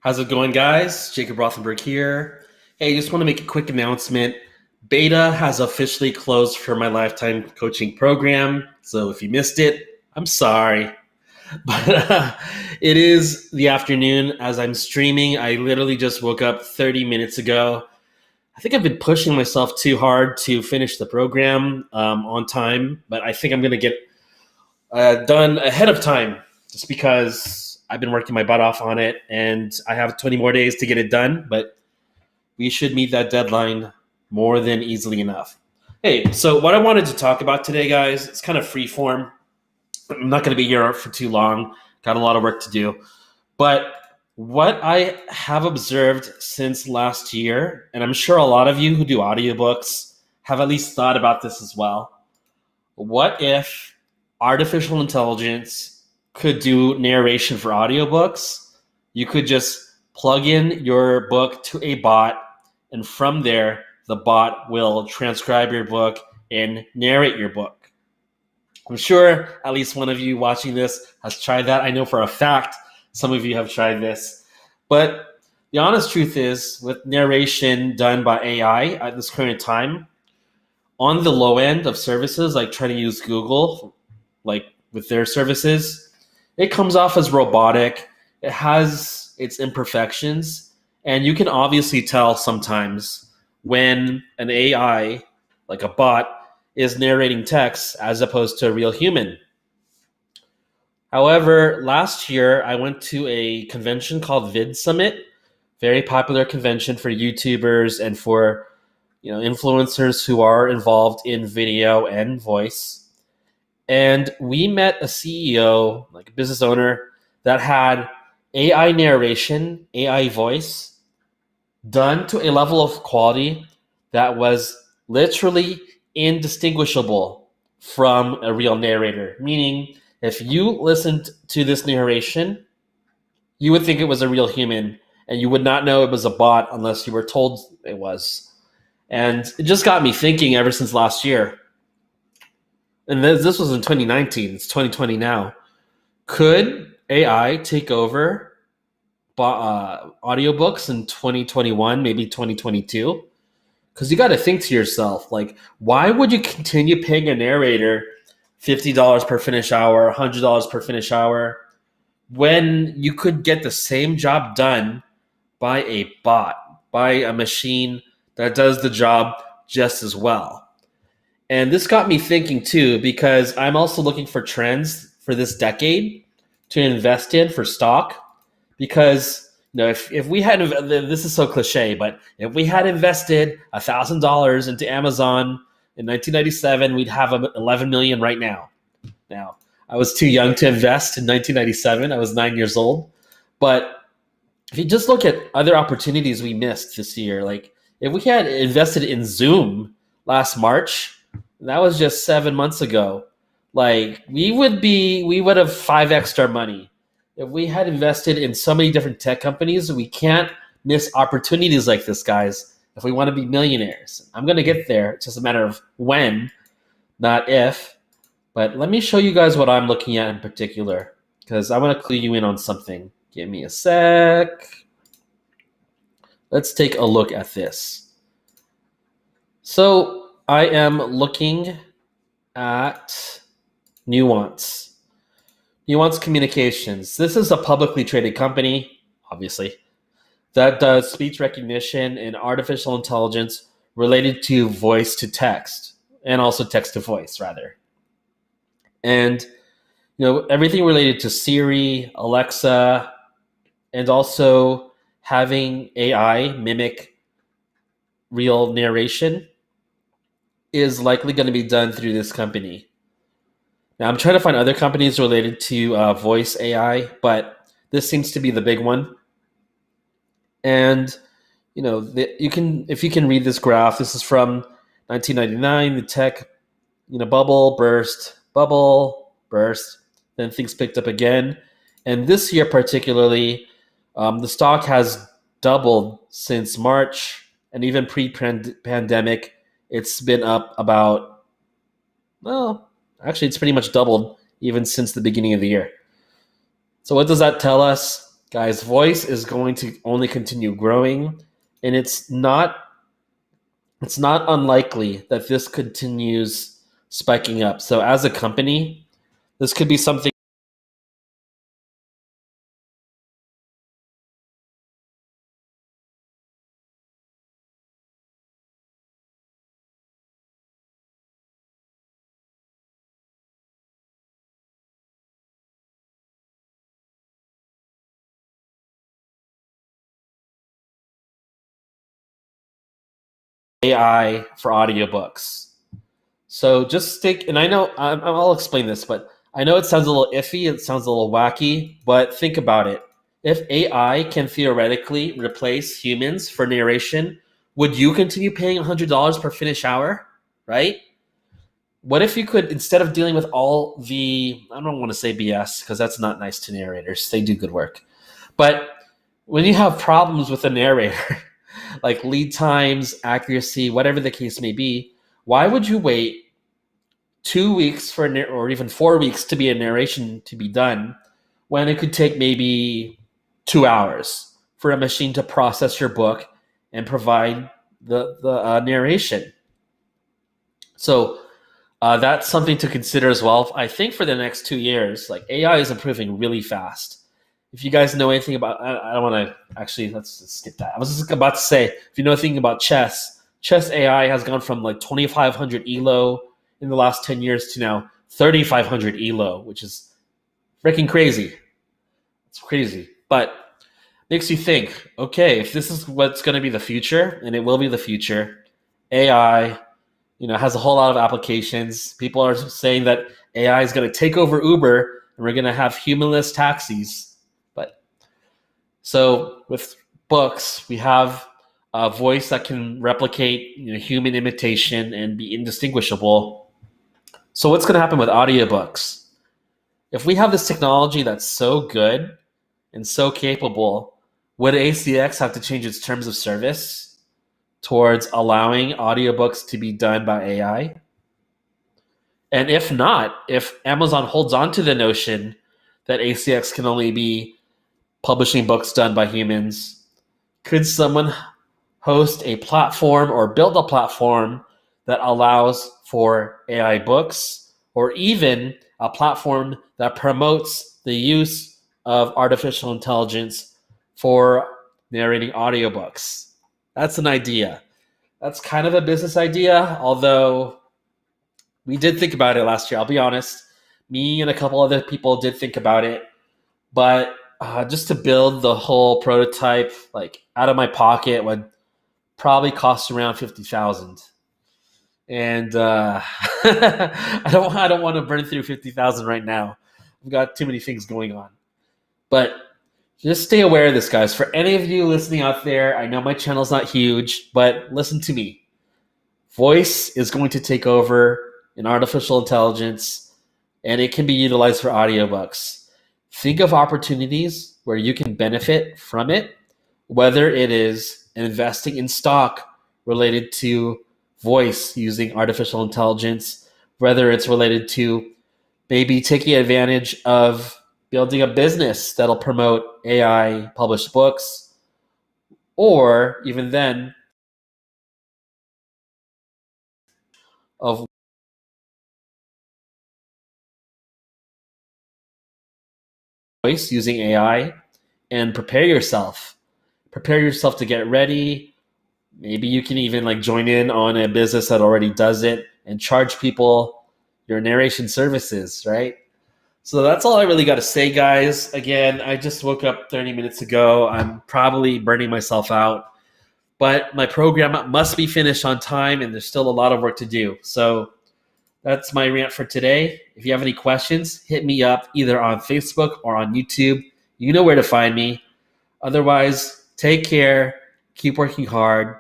How's it going, guys? Jacob Rothenberg here. Hey, just want to make a quick announcement. Beta has officially closed for my lifetime coaching program. So if you missed it, I'm sorry. But it is the afternoon as I'm streaming. I literally just woke up 30 minutes ago. I think I've been pushing myself too hard to finish the program on time, but I think I'm going to get done ahead of time just because I've been working my butt off on it and I have 20 more days to get it done, but we should meet that deadline more than easily enough. Hey, so what I wanted to talk about today, guys, it's kind of free form. I'm not going to be here for too long. Got a lot of work to do. But what I have observed since last year, and I'm sure a lot of you who do audiobooks have at least thought about this as well. What if artificial intelligence could do narration for audiobooks? You could just plug in your book to a bot, and from there, the bot will transcribe your book and narrate your book. I'm sure at least one of you watching this has tried that. I know for a fact some of you have tried this. But the honest truth is, with narration done by AI at this current time, on the low end of services, like trying to use Google, like with their services, it comes off as robotic. It has its imperfections. And you can obviously tell sometimes when an AI, like a bot, is narrating text as opposed to a real human. However, last year I went to a convention called Vid Summit, very popular convention for YouTubers and for influencers who are involved in video and voice. And we met a CEO, like a business owner, that had AI narration, AI voice, done to a level of quality that was literally indistinguishable from a real narrator. Meaning, if you listened to this narration, you would think it was a real human, and you would not know it was a bot unless you were told it was. And it just got me thinking ever since last year. And this was in 2019. It's 2020 now. Could AI take over audiobooks in 2021, maybe 2022? Because you got to think to yourself, like, why would you continue paying a narrator $50 per finish hour, $100 per finish hour, when you could get the same job done by a bot, by a machine that does the job just as well? And this got me thinking too, because I'm also looking for trends for this decade to invest in for stock. Because if we had, this is so cliche, but if we had invested $1,000 into Amazon in 1997, we'd have 11 million right now. Now, I was too young to invest in 1997. I was 9 years old. But if you just look at other opportunities we missed this year, like if we had invested in Zoom last March, that was just 7 months ago, like we would have 5x our money. If we had invested in so many different tech companies, we can't miss opportunities like this, guys, if we want to be millionaires. I'm going to get there. It's just a matter of when, not if. But let me show you guys what I'm looking at in particular, because I want to clue you in on something. Give me a sec. Let's take a look at this. So I am looking at Nuance. Nuance Communications. This is a publicly traded company, obviously, that does speech recognition and artificial intelligence related to voice to text, and also text to voice, rather. And everything related to Siri, Alexa, and also having AI mimic real narration is likely going to be done through this company. Now, I'm trying to find other companies related to voice AI, but this seems to be the big one. And if you can read this graph, this is from 1999. The tech, bubble burst, then things picked up again. And this year particularly, the stock has doubled since March, and even pre-pandemic, it's been up about, well, actually, it's pretty much doubled even since the beginning of the year. So what does that tell us? Guys, voice is going to only continue growing, and it's not unlikely that this continues spiking up. So as a company, this could be something AI for audiobooks. So just stick, and I know I'll explain this, but I know it sounds a little iffy, it sounds a little wacky, but think about it. If AI can theoretically replace humans for narration, would you continue paying $100 per finished hour? Right? What if you could, instead of dealing with all the, I don't want to say BS because that's not nice to narrators, they do good work. But when you have problems with a narrator, like lead times, accuracy, whatever the case may be, why would you wait 2 weeks or even 4 weeks to be a narration to be done when it could take maybe 2 hours for a machine to process your book and provide the narration? So that's something to consider as well. I think for the next 2 years, like AI is improving really fast. If you guys know anything about, I don't want to actually, let's just skip that. I was just about to say, if you know anything about chess AI has gone from like 2,500 ELO in the last 10 years to now 3,500 ELO, which is freaking crazy. It's crazy. But makes you think, okay, if this is what's going to be the future, and it will be the future, AI, has a whole lot of applications. People are saying that AI is going to take over Uber and we're going to have humanless taxis. But so with books, we have a voice that can replicate human imitation and be indistinguishable. So what's going to happen with audiobooks? If we have this technology that's so good and so capable, would ACX have to change its terms of service towards allowing audiobooks to be done by AI? And if not, if Amazon holds on to the notion that ACX can only be publishing books done by humans, could someone host a platform or build a platform that allows for AI books, or even a platform that promotes the use of artificial intelligence for narrating audiobooks? That's an idea. That's kind of a business idea, although we did think about it last year. I'll be honest. Me and a couple other people did think about it, but just to build the whole prototype, like out of my pocket, would probably cost around 50,000. And I don't want to burn through 50,000 right now. I've got too many things going on. But just stay aware of this, guys. For any of you listening out there, I know my channel's not huge, but listen to me. Voice is going to take over in artificial intelligence, and it can be utilized for audiobooks. Think of opportunities where you can benefit from it, whether it is investing in stock related to voice using artificial intelligence, whether it's related to maybe taking advantage of building a business that'll promote AI published books, or even then, of voice using AI, and prepare yourself. Prepare yourself to get ready. Maybe you can even like join in on a business that already does it and charge people your narration services, right? So that's all I really got to say, guys. Again, I just woke up 30 minutes ago. I'm probably burning myself out, but my program must be finished on time, and there's still a lot of work to do. So that's my rant for today. If you have any questions, hit me up either on Facebook or on YouTube. You know where to find me. Otherwise, take care, keep working hard,